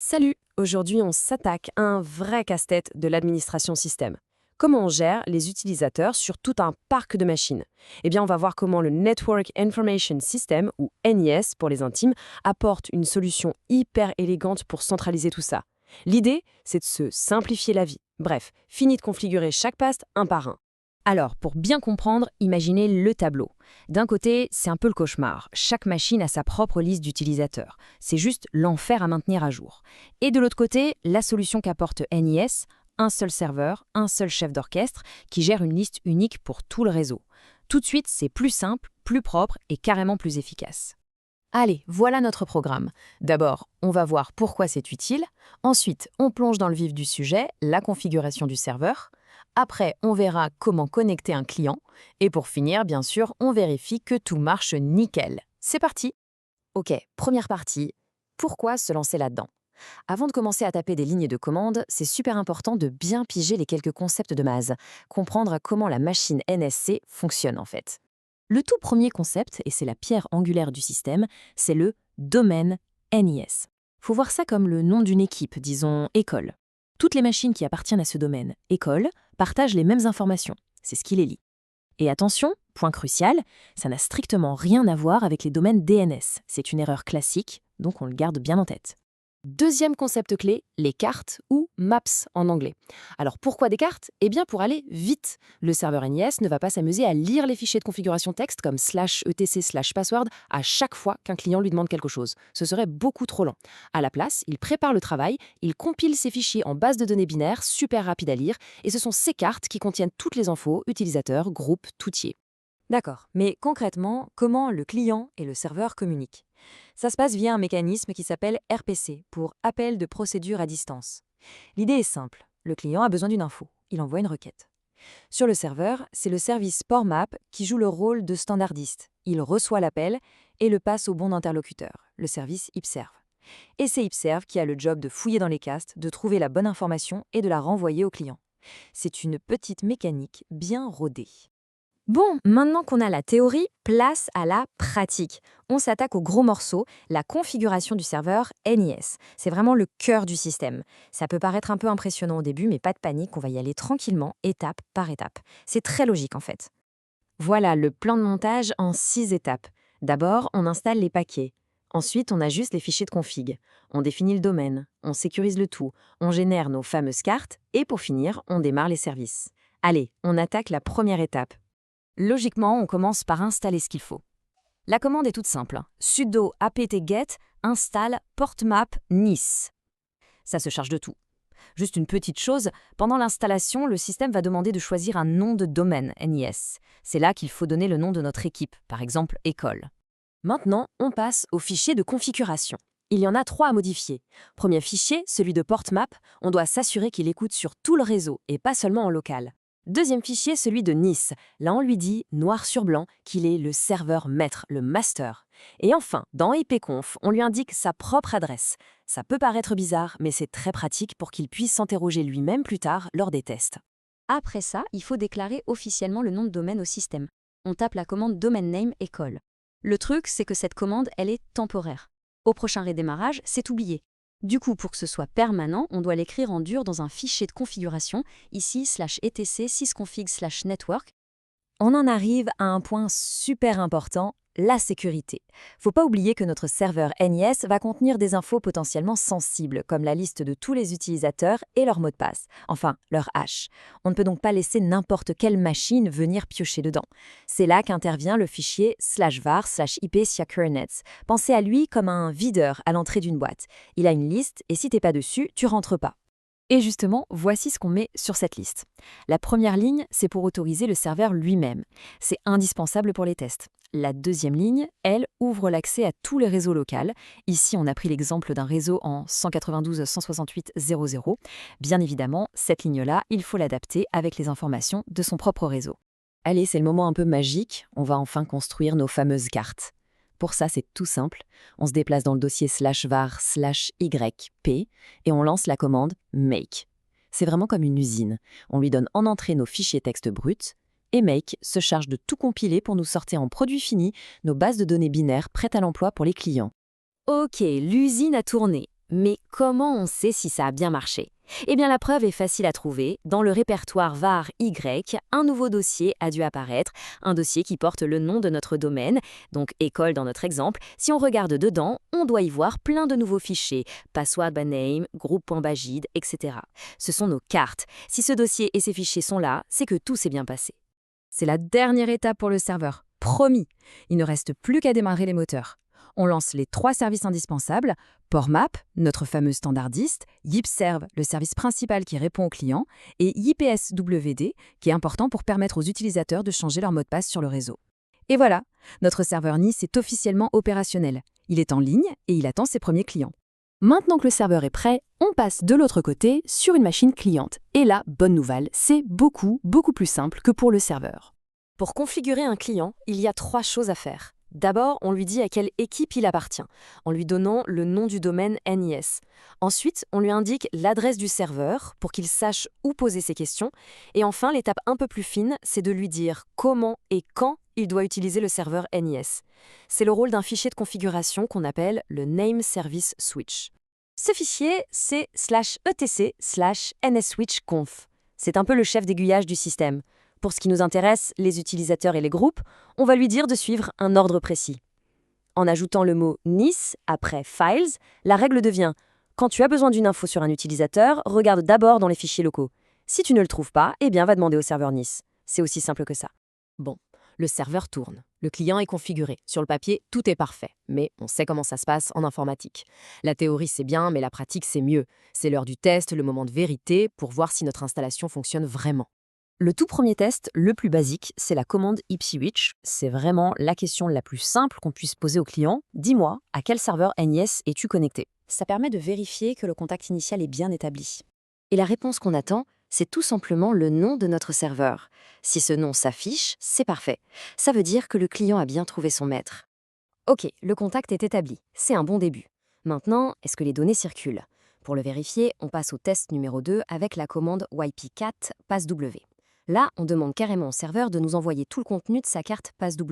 Salut! Aujourd'hui, on s'attaque à un vrai casse-tête de l'administration système. Comment on gère les utilisateurs sur tout un parc de machines? Eh bien, on va voir comment le Network Information System, ou NIS pour les intimes, apporte une solution hyper élégante pour centraliser tout ça. L'idée, c'est de se simplifier la vie. Bref, fini de configurer chaque paste un par un. Alors, pour bien comprendre, imaginez le tableau. D'un côté, c'est un peu le cauchemar. Chaque machine a sa propre liste d'utilisateurs. C'est juste l'enfer à maintenir à jour. Et de l'autre côté, la solution qu'apporte NIS, un seul serveur, un seul chef d'orchestre qui gère une liste unique pour tout le réseau. Tout de suite, c'est plus simple, plus propre et carrément plus efficace. Allez, voilà notre programme. D'abord, on va voir pourquoi c'est utile. Ensuite, on plonge dans le vif du sujet, la configuration du serveur. Après, on verra comment connecter un client. Et pour finir, bien sûr, on vérifie que tout marche nickel. C'est parti! Ok, première partie. Pourquoi se lancer là-dedans? Avant de commencer à taper des lignes de commande, c'est super important de bien piger les quelques concepts de base, comprendre comment la machine NSC fonctionne en fait. Le tout premier concept, et c'est la pierre angulaire du système, c'est le domaine NIS. Faut voir ça comme le nom d'une équipe, disons école. Toutes les machines qui appartiennent à ce domaine, école, partagent les mêmes informations. C'est ce qui les lie. Et attention, point crucial, ça n'a strictement rien à voir avec les domaines DNS. C'est une erreur classique, donc on le garde bien en tête. Deuxième concept clé, les cartes ou maps en anglais. Alors pourquoi des cartes? Eh bien pour aller vite. Le serveur NIS ne va pas s'amuser à lire les fichiers de configuration texte comme /etc/password à chaque fois qu'un client lui demande quelque chose. Ce serait beaucoup trop lent. À la place, il prépare le travail, il compile ces fichiers en base de données binaires, super rapide à lire, et ce sont ces cartes qui contiennent toutes les infos, utilisateurs, groupes, tout y est. D'accord, mais concrètement, comment le client et le serveur communiquent? Ça se passe via un mécanisme qui s'appelle RPC, pour appel de procédure à distance. L'idée est simple, le client a besoin d'une info, il envoie une requête. Sur le serveur, c'est le service PortMap qui joue le rôle de standardiste. Il reçoit l'appel et le passe au bon interlocuteur, le service IPServe. Et c'est IPServe qui a le job de fouiller dans les castes, de trouver la bonne information et de la renvoyer au client. C'est une petite mécanique bien rodée. Bon, maintenant qu'on a la théorie, place à la pratique. On s'attaque au gros morceau, la configuration du serveur NIS. C'est vraiment le cœur du système. Ça peut paraître un peu impressionnant au début, mais pas de panique, on va y aller tranquillement, étape par étape. C'est très logique en fait. Voilà le plan de montage en 6 étapes. D'abord, on installe les paquets. Ensuite, on ajuste les fichiers de config. On définit le domaine, on sécurise le tout, on génère nos fameuses cartes et pour finir, on démarre les services. Allez, on attaque la première étape. Logiquement, on commence par installer ce qu'il faut. La commande est toute simple. Sudo apt-get install portmap NIS. Ça se charge de tout. Juste une petite chose, pendant l'installation, le système va demander de choisir un nom de domaine NIS. C'est là qu'il faut donner le nom de notre équipe, par exemple école. Maintenant, on passe au fichier de configuration. Il y en a 3 à modifier. Premier fichier, celui de portmap, on doit s'assurer qu'il écoute sur tout le réseau et pas seulement en local. Deuxième fichier, celui de NIS. Là, on lui dit, noir sur blanc, qu'il est le serveur maître, le master. Et enfin, dans ipconf, on lui indique sa propre adresse. Ça peut paraître bizarre, mais c'est très pratique pour qu'il puisse s'interroger lui-même plus tard lors des tests. Après ça, il faut déclarer officiellement le nom de domaine au système. On tape la commande domain name école. Le truc, c'est que cette commande, elle est temporaire. Au prochain redémarrage, c'est oublié. Du coup, pour que ce soit permanent, on doit l'écrire en dur dans un fichier de configuration, ici /etc sysconfig/network. On en arrive à un point super important, la sécurité. Faut pas oublier que notre serveur NIS va contenir des infos potentiellement sensibles, comme la liste de tous les utilisateurs et leur mot de passe, enfin leur hash. On ne peut donc pas laisser n'importe quelle machine venir piocher dedans. C'est là qu'intervient le fichier /var/ip-secure-nets. Pensez à lui comme un videur à l'entrée d'une boîte. Il a une liste et si t'es pas dessus, tu rentres pas. Et justement, voici ce qu'on met sur cette liste. La première ligne, c'est pour autoriser le serveur lui-même. C'est indispensable pour les tests. La deuxième ligne, elle, ouvre l'accès à tous les réseaux locaux. Ici, on a pris l'exemple d'un réseau en 192.168.0.0. Bien évidemment, cette ligne-là, il faut l'adapter avec les informations de son propre réseau. Allez, c'est le moment un peu magique. On va enfin construire nos fameuses cartes. Pour ça, c'est tout simple. On se déplace dans le dossier /var/yp et on lance la commande make. C'est vraiment comme une usine. On lui donne en entrée nos fichiers texte bruts et make se charge de tout compiler pour nous sortir en produit fini nos bases de données binaires prêtes à l'emploi pour les clients. Ok, l'usine a tourné. Mais comment on sait si ça a bien marché? Eh bien, la preuve est facile à trouver. Dans le répertoire var Y, un nouveau dossier a dû apparaître, un dossier qui porte le nom de notre domaine, donc école dans notre exemple. Si on regarde dedans, on doit y voir plein de nouveaux fichiers, password by name, groupe.bagid, etc. Ce sont nos cartes. Si ce dossier et ces fichiers sont là, c'est que tout s'est bien passé. C'est la dernière étape pour le serveur. Promis, il ne reste plus qu'à démarrer les moteurs. On lance les 3 services indispensables, PoreMap, notre fameux standardiste, YipServe, le service principal qui répond aux clients, et YPSWD, qui est important pour permettre aux utilisateurs de changer leur mot de passe sur le réseau. Et voilà, notre serveur NICE est officiellement opérationnel. Il est en ligne et il attend ses premiers clients. Maintenant que le serveur est prêt, on passe de l'autre côté sur une machine cliente. Et là, bonne nouvelle, c'est beaucoup plus simple que pour le serveur. Pour configurer un client, il y a 3 choses à faire. D'abord, on lui dit à quelle équipe il appartient, en lui donnant le nom du domaine NIS. Ensuite, on lui indique l'adresse du serveur pour qu'il sache où poser ses questions. Et enfin, l'étape un peu plus fine, c'est de lui dire comment et quand il doit utiliser le serveur NIS. C'est le rôle d'un fichier de configuration qu'on appelle le Name Service Switch. Ce fichier, c'est /etc/nsswitchconf. C'est un peu le chef d'aiguillage du système. Pour ce qui nous intéresse, les utilisateurs et les groupes, on va lui dire de suivre un ordre précis. En ajoutant le mot NICE après Files, la règle devient « Quand tu as besoin d'une info sur un utilisateur, regarde d'abord dans les fichiers locaux. Si tu ne le trouves pas, eh bien va demander au serveur NICE. » C'est aussi simple que ça. Bon, le serveur tourne. Le client est configuré. Sur le papier, tout est parfait. Mais on sait comment ça se passe en informatique. La théorie, c'est bien, mais la pratique, c'est mieux. C'est l'heure du test, le moment de vérité, pour voir si notre installation fonctionne vraiment. Le tout premier test, le plus basique, c'est la commande ipswitch. C'est vraiment la question la plus simple qu'on puisse poser au client. Dis-moi, à quel serveur NIS es-tu connecté? Ça permet de vérifier que le contact initial est bien établi. Et la réponse qu'on attend, c'est tout simplement le nom de notre serveur. Si ce nom s'affiche, c'est parfait. Ça veut dire que le client a bien trouvé son maître. Ok, le contact est établi. C'est un bon début. Maintenant, est-ce que les données circulent? Pour le vérifier, on passe au test numéro 2 avec la commande ypcat passw. Là, on demande carrément au serveur de nous envoyer tout le contenu de sa carte passw.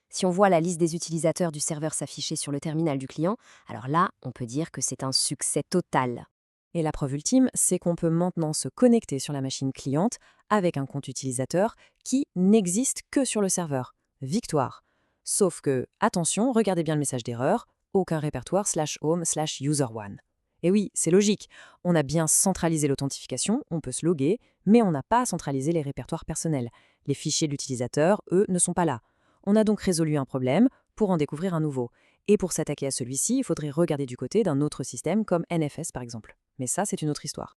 Si on voit la liste des utilisateurs du serveur s'afficher sur le terminal du client, alors là, on peut dire que c'est un succès total. Et la preuve ultime, c'est qu'on peut maintenant se connecter sur la machine cliente avec un compte utilisateur qui n'existe que sur le serveur. Victoire. Sauf que, attention, regardez bien le message d'erreur, aucun répertoire /home/user1. Et oui, c'est logique, on a bien centralisé l'authentification, on peut se loguer, mais on n'a pas centralisé les répertoires personnels. Les fichiers de l'utilisateur, eux, ne sont pas là. On a donc résolu un problème pour en découvrir un nouveau. Et pour s'attaquer à celui-ci, il faudrait regarder du côté d'un autre système comme NFS par exemple. Mais ça, c'est une autre histoire.